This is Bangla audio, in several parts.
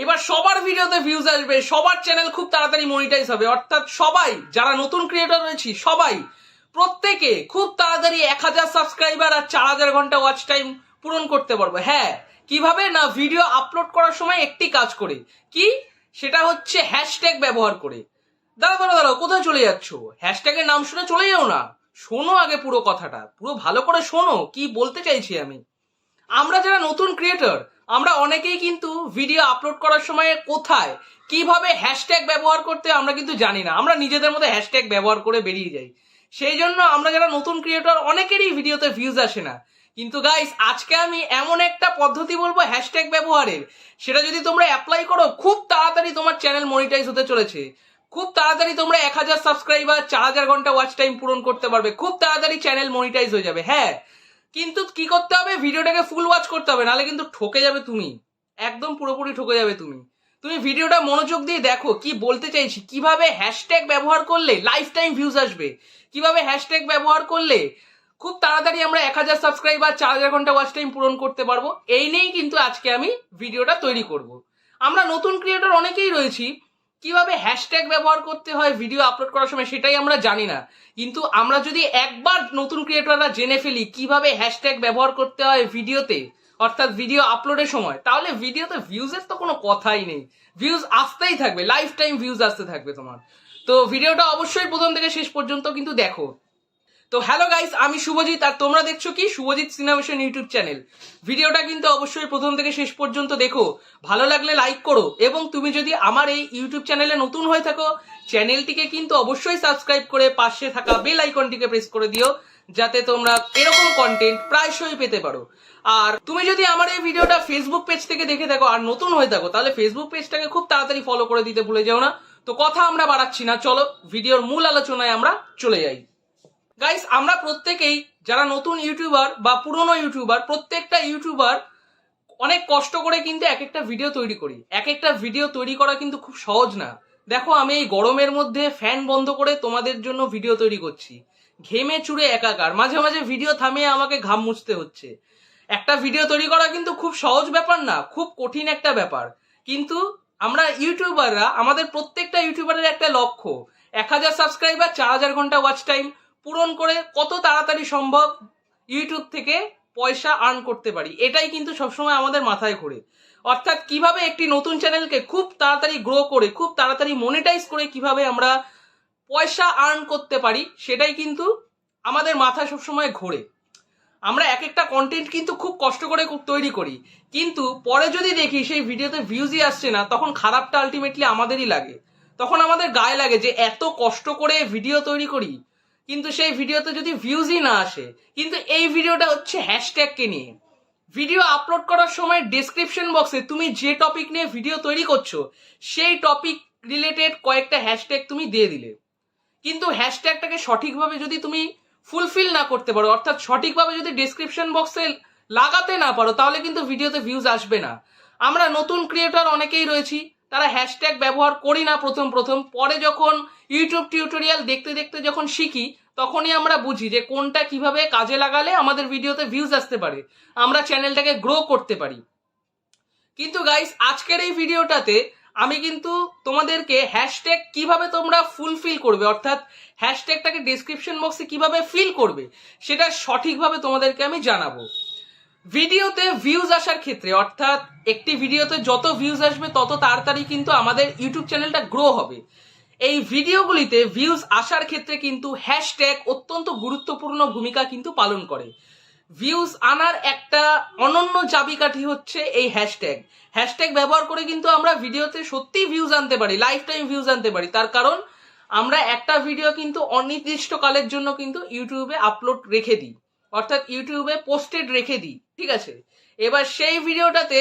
এবার সবার ভিডিওতে ভিউজ আসবে, সবার চ্যানেল খুব তাড়াতাড়ি মনিটাইজ হবে, অর্থাৎ সবাই যারা নতুন ক্রিয়েটর রয়েছি সবাই প্রত্যেকে খুব তাড়াতাড়ি 1000 সাবস্ক্রাইবার আর 4000 ঘন্টা ওয়াচ টাইম পূরণ করতে পারবো। হ্যাঁ, কিভাবে না, ভিডিও আপলোড করার সময় একটি কাজ করে, কি সেটা হচ্ছে হ্যাশট্যাগ ব্যবহার করে। দাঁড়াও, কোথায় চলে যাচ্ছ? হ্যাশট্যাগের নাম শুনে চলে যাও না, শোনো আগে পুরো কথাটা, পুরো ভালো করে শোনো কি বলতে চাইছি আমি। আমরা যারা নতুন ক্রিয়েটর আমরা অনেকেই কিন্তু ভিডিও আপলোড করার সময় কোথায় কিভাবে হ্যাশট্যাগ ব্যবহার করতে আমরা কিন্তু জানি না, আমরা নিজেদের মধ্যে হ্যাশট্যাগ ব্যবহার করে বেরিয়ে যাই। সেই জন্য আমরা যারা নতুন ক্রিয়েটর অনেকেরই ভিডিওতে ভিউজ আসে না। কিন্তু গাইস, আজকে আমি এমন একটা পদ্ধতি বলবো হ্যাশট্যাগ ব্যবহারের, সেটা যদি তোমরা অ্যাপ্লাই করো খুব তাড়াতাড়ি তোমার চ্যানেল মনিটাইজ হতে চলেছে। খুব তাড়াতাড়ি তোমরা 1000 সাবস্ক্রাইবার 4000 ঘন্টা ওয়াচ টাইম পূরণ করতে পারবে, খুব তাড়াতাড়ি চ্যানেল মনিটাইজ হয়ে যাবে। হ্যাঁ, কিন্তু কি করতে হবে, ভিডিওটাকে ফুল ওয়াচ করতে হবে, নাহলে কিন্তু ঠকে যাবে তুমি, একদম পুরোপুরি ঠকে যাবে তুমি। তুমি ভিডিওটা মনোযোগ দিয়ে দেখো কি বলতে চাইছি, কিভাবে হ্যাশট্যাগ ব্যবহার করলে লাইফ টাইম ভিউজ আসবে, কিভাবে হ্যাশট্যাগ ব্যবহার করলে খুব তাড়াতাড়ি আমরা 1000 সাবস্ক্রাইবার 4000 ঘন্টা ওয়াচ টাইম পূরণ করতে পারবো। এই নিয়েই কিন্তু আজকে আমি ভিডিওটা তৈরি করব। আমরা নতুন ক্রিয়েটর অনেকেই রয়েছি, কিভাবে হ্যাশট্যাগ ব্যবহার করতে হয় ভিডিও আপলোড করার সময় সেটাই আমরা জানি না। কিন্তু আমরা যদি একবার নতুন ক্রিয়েটররা জেনে ফেলি কিভাবে হ্যাশট্যাগ ব্যবহার করতে হয় ভিডিওতে, অর্থাৎ ভিডিও আপলোডের সময়, তাহলে ভিডিওতে ভিউজের তো কোনো কথাই নেই, ভিউজ আসতেই থাকবে, লাইফ টাইম ভিউজ আসতে থাকবে তোমার। তো ভিডিওটা অবশ্যই প্রথম থেকে শেষ পর্যন্ত কিন্তু দেখো। তো হ্যালো গাইস, আমি শুভজিৎ আর তোমরা দেখছো কি শুভজিৎ সিনেমেশন ইউটিউব চ্যানেল। ভিডিওটা কিন্তু অবশ্যই প্রথম থেকে শেষ পর্যন্ত দেখো, ভালো লাগলে লাইক করো, এবং তুমি যদি আমার এই ইউটিউব চ্যানেলে নতুন হয়ে থাকো চ্যানেলটিকে কিন্তু অবশ্যই সাবস্ক্রাইব করে পাশে থাকা বেল আইকনটিকে প্রেস করে দিও, যাতে তোমরা এরকম কন্টেন্ট প্রায়শই পেতে পারো। আর তুমি যদি আমার এই ভিডিওটা ফেসবুক পেজ থেকে দেখে থাকো আর নতুন হয়ে থাকো, তাহলে ফেসবুক পেজটাকে খুব তাড়াতাড়ি ফলো করে দিতে ভুলে যাও না। তো কথা আমরা বাড়াচ্ছি না, চলো ভিডিওর মূল আলোচনায় আমরা চলে যাই। গাইস, আমরা প্রত্যেকেই যারা নতুন ইউটিউবার বা পুরনো ইউটিউবার, প্রত্যেকটা ইউটিউবার অনেক কষ্ট করে কিন্তু এক একটা ভিডিও তৈরি করি। এক একটা ভিডিও তৈরি করা কিন্তু খুব সহজ না। দেখো, আমি এই গরমের মধ্যে ফ্যান বন্ধ করে তোমাদের জন্য ভিডিও তৈরি করছি, ঘেমে চুড়ে একাকার, মাঝে মাঝে ভিডিও থামিয়ে আমাকে ঘাম মুছতে হচ্ছে। একটা ভিডিও তৈরি করা কিন্তু খুব সহজ ব্যাপার না, খুব কঠিন একটা ব্যাপার। কিন্তু আমরা ইউটিউবাররা, আমাদের প্রত্যেকটা ইউটিউবারের একটা লক্ষ্য 1000 সাবস্ক্রাইবার 4000 ঘন্টা ওয়াচ টাইম পূরণ করে কত তাড়াতাড়ি সম্ভব ইউটিউব থেকে পয়সা আর্ন করতে পারি, এটাই কিন্তু সবসময় আমাদের মাথায় ঘোরে। অর্থাৎ কিভাবে একটি নতুন চ্যানেলকে খুব তাড়াতাড়ি গ্রো করে, খুব তাড়াতাড়ি মনিটাইজ করে কিভাবে আমরা পয়সা আর্ন করতে পারি, সেটাই কিন্তু আমাদের মাথায় সবসময় ঘোরে। আমরা এক একটা কন্টেন্ট কিন্তু খুব কষ্ট করে তৈরি করি, কিন্তু পরে যদি দেখি সেই ভিডিওতে ভিউজই আসছে না, তখন খারাপটা আলটিমেটলি আমাদেরই লাগে। তখন আমাদের গায়ে লাগে যে এত কষ্ট করে ভিডিও তৈরি করি, কিন্তু সেই ভিডিওতে যদি ভিউজই না আসে। কিন্তু এই ভিডিওটা হচ্ছে হ্যাশট্যাগকে নিয়ে। ভিডিও আপলোড করার সময় ডেসক্রিপশন বক্সে তুমি যে টপিক নিয়ে ভিডিও তৈরি করছো সেই টপিক রিলেটেড কয়েকটা হ্যাশট্যাগ তুমি দিয়ে দিলে, কিন্তু হ্যাশট্যাগটাকে সঠিকভাবে যদি তুমি ফুলফিল না করতে পারো, অর্থাৎ সঠিকভাবে যদি ডেসক্রিপশন বক্সে লাগাতে না পারো, তাহলে কিন্তু ভিডিওতে ভিউজ আসবে না। আমরা নতুন ক্রিয়েটর অনেকেই রয়েছি, তারা হ্যাশট্যাগ ব্যবহার করি না প্রথম, পরে যখন ইউটিউব টিউটোরিয়াল দেখতে দেখতে যখন শিখি, তখনই আমরা বুঝি যে কোনটা কিভাবে কাজে লাগালে আমাদের ভিডিওতে ভিউজ আসতে পারে, আমরা চ্যানেলটাকে গ্রো করতে পারি। কিন্তু গাইস, আজকের এই ভিডিওটাতে আমি কিন্তু তোমাদেরকে হ্যাশট্যাগ কিভাবে তোমরা ফুলফিল করবে, অর্থাৎ হ্যাশট্যাগটাকে ডেসক্রিপশন বক্সে কিভাবে ফিল করবে, সেটা সঠিকভাবে তোমাদেরকে আমি জানাবো। ভিডিওতে ভিউজ আসার ক্ষেত্রে, অর্থাৎ একটি ভিডিওতে যত ভিউজ আসবে তত তাড়াতাড়ি কিন্তু আমাদের ইউটিউব চ্যানেলটা গ্রো হবে। এই ভিডিওগুলিতে ভিউজ আসার ক্ষেত্রে কিন্তু হ্যাশট্যাগ অত্যন্ত গুরুত্বপূর্ণ ভূমিকা কিন্তু পালন করে। ভিউজ আনার একটা অনন্য চাবিকাঠি হচ্ছে এই হ্যাশট্যাগ। হ্যাশট্যাগ ব্যবহার করে কিন্তু আমরা ভিডিওতে সত্যি ভিউজ আনতে পারি, লাইফ টাইম ভিউজ আনতে পারি। তার কারণ আমরা একটা ভিডিও কিন্তু অনির্দিষ্ট কালের জন্য কিন্তু ইউটিউবে আপলোড রেখে দিই, অর্থাৎ ইউটিউবে পোস্টেড রেখে দিই, ঠিক আছে। এবার সেই ভিডিওটাতে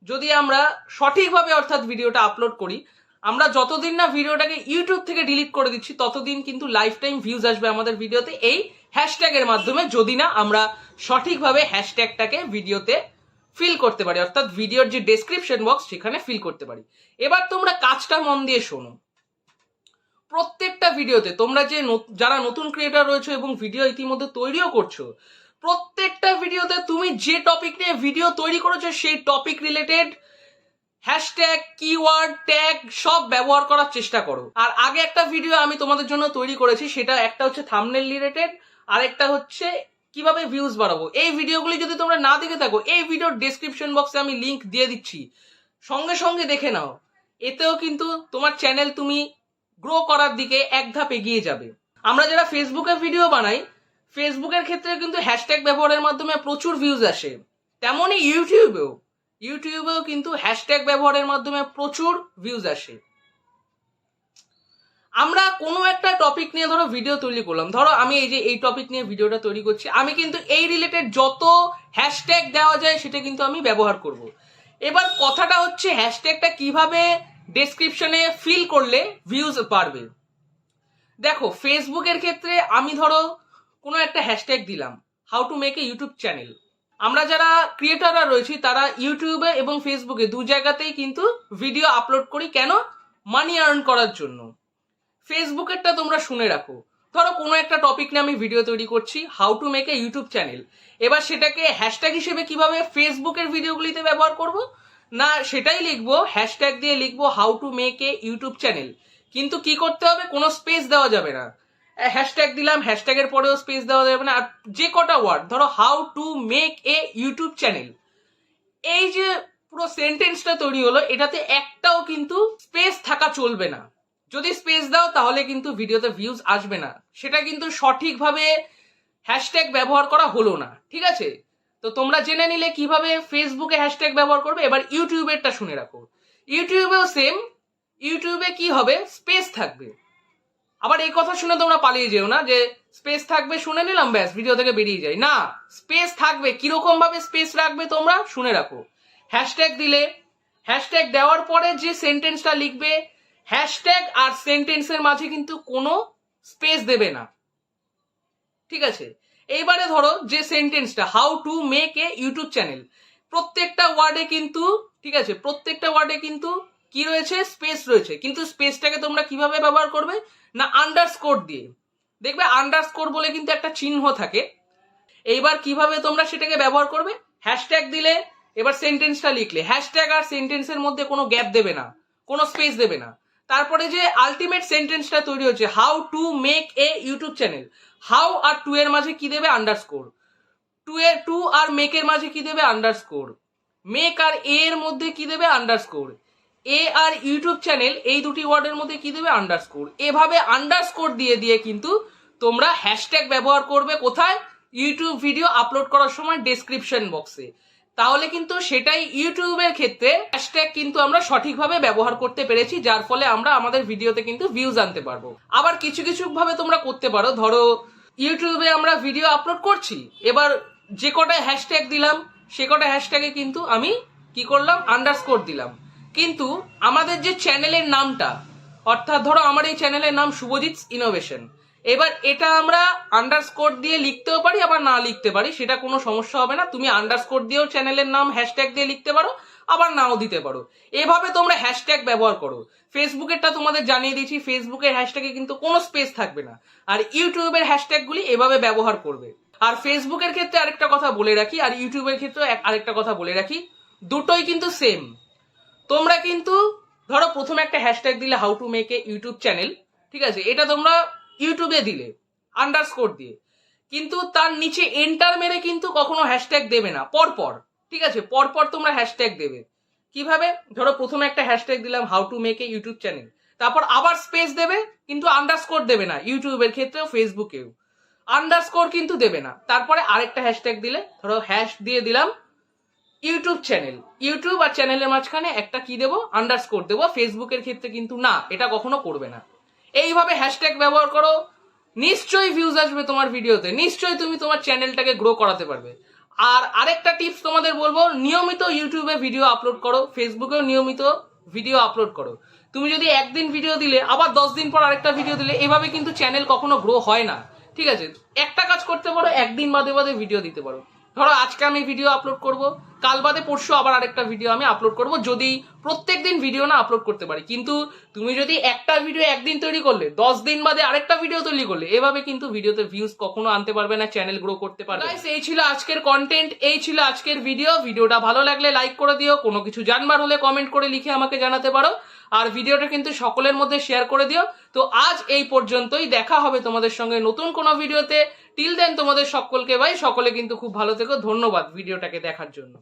যদি আমরা সঠিকভাবে অর্থাৎ ভিডিওটা আপলোড করি, আমরা যতদিন না ভিডিওটাকে ইউটিউব থেকে ডিলিট করে দিচ্ছি ততদিন কিন্তু লাইফ টাইম ভিউজ আসবে আমাদের ভিডিওতে এই হ্যাশট্যাগের মাধ্যমে, যদি না আমরা সঠিকভাবে হ্যাশট্যাগটাকে ভিডিওতে ফিল করতে পারি, অর্থাৎ ভিডিওর যে ডেসক্রিপশন বক্স সেখানে ফিল করতে পারি। এবার তোমরা কাজটা মন দিয়ে শোনো। প্রত্যেকটা ভিডিওতে তোমরা যে যারা নতুন ক্রিয়েটর রয়েছে এবং ভিডিও ইতিমধ্যে তৈরিও করছো, প্রত্যেকটা ভিডিওতে তুমি যে টপিক নিয়ে ভিডিও তৈরি করেছো সেই topic related hashtag, keyword, tag সব ব্যবহার করার চেষ্টা করো। আর আগে একটা ভিডিও আমি তোমাদের জন্য তৈরি করেছি, সেটা একটা হচ্ছে থাম্বনেল রিলেটেড, আর একটা হচ্ছে কিভাবে ভিউজ বাড়াবো। এই ভিডিওগুলি যদি তোমরা না দেখে থাকো, এই ভিডিওর ডেসক্রিপশন বক্সে আমি লিংক দিয়ে দিচ্ছি, সঙ্গে সঙ্গে দেখে নাও। এতেও কিন্তু তোমার চ্যানেল তুমি গ্রো করার দিকে এক ধাপ এগিয়ে যাবে। আমরা যারা ফেসবুকে ভিডিও বানাই, ফেসবুকের ক্ষেত্রে কিন্তু হ্যাশট্যাগ ব্যবহারের মাধ্যমে প্রচুর ভিউজ আসে। তেমনই ইউটিউবেও কিন্তু হ্যাশট্যাগ ব্যবহারের মাধ্যমে প্রচুর ভিউজ আসে। আমরা কোনো একটা টপিক নিয়ে ধরো ভিডিও তৈরি করলাম, ধরো আমি এই যে এই টপিক নিয়ে ভিডিওটা তৈরি করছি, আমি কিন্তু এই রিলেটেড যত হ্যাশট্যাগ দেওয়া যায় সেটা কিন্তু আমি ব্যবহার করব। এবার কথাটা হচ্ছে হ্যাশট্যাগটা কিভাবে ডেসক্রিপশনে ফিল করলে ভিউজ বাড়বে। দেখো ফেসবুকের ক্ষেত্রে আমি ধরো কোনো একটা হ্যাশট্যাগ দিলাম, how to make a YouTube channel. আমরা যারা ক্রিয়েটাররা রয়েছি তারা ইউটিউবে এবং ফেসবুকে দু জায়গাতেই কিন্তু ভিডিও আপলোড করি, কেন? মানি আর্ন করার জন্য। ফেসবুকেরটা তোমরা শুনে রাখো, ধরো কোনো একটা টপিক নিয়ে আমি ভিডিও তৈরি করছি, how to make a YouTube channel. এবার সেটাকে হ্যাশট্যাগ হিসেবে কিভাবে ফেসবুকের ভিডিওগুলিতে ব্যবহার করব, না সেটাই লিখবো, হ্যাশট্যাগ দিয়ে লিখবো how to make a YouTube channel. কিন্তু কি করতে হবে, কোনো স্পেস দেওয়া যাবে না। হ্যাশট্যাগ দিলাম, হ্যাশট্যাগের পরেও স্পেস দেওয়া যাবে না। আর যে কটা ওয়ার্ড, ধরো how to make a YouTube channel, এই যে পুরো সেন্টেন্সটা তৈরি হলো, এটাতে একটাও কিন্তু স্পেস থাকা চলবে না। যদি স্পেস দাও তাহলে কিন্তু ভিডিওতে ভিউজ আসবে না, সেটা কিন্তু সঠিকভাবে হ্যাশট্যাগ ব্যবহার করা হলো না। ঠিক আছে, তো তোমরা জেনে নিলে কিভাবে ফেসবুকে হ্যাশট্যাগ ব্যবহার করবে। এবার ইউটিউবেরটা শুনে রাখো, ইউটিউবেও সেম। ইউটিউবে কি হবে, স্পেস থাকবে। আবার এই কথা শুনে তোমরা পালিয়ে যেও না যে স্পেস থাকবে শুনে নিলাম ব্যাস ভিডিও থেকে বেরিয়ে যাই, না, স্পেস থাকবে। কিরকম ভাবে স্পেস রাখবে তোমরা শুনে রাখো। হ্যাশট্যাগ দিলে, হ্যাশট্যাগ দেওয়ার পরে যে সেন্টেন্সটা লিখবে, হ্যাশট্যাগ আর সেন্টেন্সের মাঝে কিন্তু কোনো স্পেস দেবে না। ঠিক আছে, এইবারে ধরো যে সেন্টেন্সটা how to make a YouTube channel, প্রত্যেকটা ওয়ার্ডে কিন্তু, ঠিক আছে, প্রত্যেকটা ওয়ার্ডে কিন্তু কি রয়েছে, স্পেস রয়েছে। কিন্তু স্পেসটাকে তোমরা কিভাবে ব্যবহার করবে, না আন্ডারস্কোর দিয়ে। দেখবে আন্ডারস্কোর বলে কিন্তু একটা চিহ্ন থাকে। এইবার কিভাবে তোমরা সেটাকে ব্যবহার করবে, হ্যাশট্যাগ দিলে, এবার সেন্টেন্সটা লিখলে, হ্যাশট্যাগ আর সেন্টেন্সের মধ্যে কোনো গ্যাপ দেবে না, কোনো স্পেস দেবে না। তারপরে যে আলটিমেট সেন্টেন্সটা তৈরি হচ্ছে how to make a YouTube channel, how আর টু এর মাঝে কি দেবে, আন্ডারস্কোর। টু আর মেক এর মাঝে কি দেবে, আন্ডারস্কোর। মেক আর এ এর মধ্যে কি দেবে, আন্ডারস্কোর। এ আর ইউটিউব চ্যানেল এই দুটি ওয়ার্ডের মধ্যে কি দেবে, আন্ডারস্কোর। এভাবে আন্ডারস্কোর দিয়ে দিয়ে কিন্তু তোমরা হ্যাশট্যাগ ব্যবহার করবে। কোথায়, ইউটিউব ভিডিও আপলোড করার সময় ডেসক্রিপশন বক্সে। তাহলে কিন্তু সেটাই ইউটিউবের ক্ষেত্রে হ্যাশট্যাগ কিন্তু আমরা সঠিকভাবে ব্যবহার করতে পেরেছি, যার ফলে আমরা আমাদের ভিডিওতে কিন্তু ভিউজ আনতে পারবো। আবার কিছু কিছু ভাবে তোমরা করতে পারো, ধরো ইউটিউবে আমরা ভিডিও আপলোড করছি, এবার যে কটা হ্যাশট্যাগ দিলাম সে কটা হ্যাশট্যাগে কিন্তু আমি কি করলাম, আন্ডারস্কোর দিলাম। কিন্তু আমাদের যে চ্যানেলের নামটা, অর্থাৎ ধরো আমার এই চ্যানেলের নাম শুভজিৎস ইনোভেশন, এবার এটা আমরা আন্ডারস্কোর দিয়ে লিখতেও পারি, আবার না লিখতে পারি, সেটা কোনো সমস্যা হবে না। তুমি আন্ডারস্কোর দিয়েও চ্যানেলের নাম হ্যাশট্যাগ দিয়ে লিখতে পারো, আবার নাও দিতে পারো। এভাবে তোমরা হ্যাশট্যাগ ব্যবহার করো। ফেসবুকেরটা তোমাদের জানিয়ে দিয়েছি, ফেসবুকের হ্যাশট্যাগে কিন্তু কোনো স্পেস থাকবে না। আর ইউটিউবের হ্যাশট্যাগুলি এভাবে ব্যবহার করবে। আর ফেসবুকের ক্ষেত্রে আরেকটা কথা বলে রাখি, আর ইউটিউবের ক্ষেত্রে আরেকটা কথা বলে রাখি, দুটোই কিন্তু সেম। তোমরা কিন্তু ধরো প্রথমে একটা হ্যাশট্যাগ দিলে how to make a YouTube channel, ঠিক আছে, এটা তোমরা ইউটিউবে দিলে আন্ডারস্কোর দিয়ে, কিন্তু তার নিচে এন্টার মেরে কিন্তু কখনো হ্যাশট্যাগ দেবে না, পরপর। ঠিক আছে, পরপর তোমরা হ্যাশট্যাগ দেবে। কিভাবে, ধরো প্রথমে একটা হ্যাশট্যাগ দিলাম how to make a YouTube channel, তারপর আবার স্পেস দেবে, কিন্তু আন্ডারস্কোর দেবে না। ইউটিউবের ক্ষেত্রেও ফেসবুকেও আন্ডারস্কোর কিন্তু দেবে না। তারপরে আরেকটা হ্যাশট্যাগ দিলে, ধরো হ্যাশ দিয়ে দিলাম ইউটিউব চ্যানেল, ইউটিউব আর চ্যানেলের মাঝখানে একটা কি দেবো, আন্ডারস্কোর দেবো। ফেসবুকের ক্ষেত্রে কিন্তু না, এটা কখনো করবে না। এইভাবে হ্যাশট্যাগ ব্যবহার করো, নিশ্চয়ই ভিউজ আসবে তোমার ভিডিওতে, নিশ্চয়ই তুমি তোমার চ্যানেলটাকে গ্রো করাতে পারবে। আর আরেকটা টিপস তোমাদের বলবো, নিয়মিত ইউটিউবে ভিডিও আপলোড করো, ফেসবুকেও নিয়মিত ভিডিও আপলোড করো। তুমি যদি একদিন ভিডিও দিলে আবার 10 দিন পর আরেকটা ভিডিও দিলে, এভাবে কিন্তু চ্যানেল কখনো গ্রো হয় না। ঠিক আছে, একটা কাজ করতে পারো, একদিন বাদে বাদে ভিডিও দিতে পারো, ধরো আজকে আমি ভিডিও আপলোড করব, কাল বাদে পরশু আবার আরেকটা ভিডিও আমি আপলোড করব, যদি প্রত্যেকদিন ভিডিও না আপলোড করতে পারি। কিন্তু তুমি যদি একটা ভিডিও একদিন তৈরি করলে 10 দিন বাদে আরেকটা ভিডিও তৈরি করলে, এভাবে কিন্তু ভিডিওতে ভিউজ কখনো আনতে পারবে না, চ্যানেল গ্রো করতে পারবে। গাইস, এই ছিল আজকের কন্টেন্ট, এই ছিল আজকের ভিডিওটা ভালো লাগলে লাইক করে দিও, কোনো কিছু জানবার হলে কমেন্ট করে লিখে আমাকে জানাতে পারো, আর ভিডিওটা কিন্তু সকলের মধ্যে শেয়ার করে দিও। তো আজ এই পর্যন্তই, দেখা হবে তোমাদের সঙ্গে নতুন কোনো ভিডিওতে। টিল দেন তোমাদের সকলকে ভাই, সকলে কিন্তু খুব ভালো থেকো। ধন্যবাদ ভিডিওটাকে দেখার জন্য।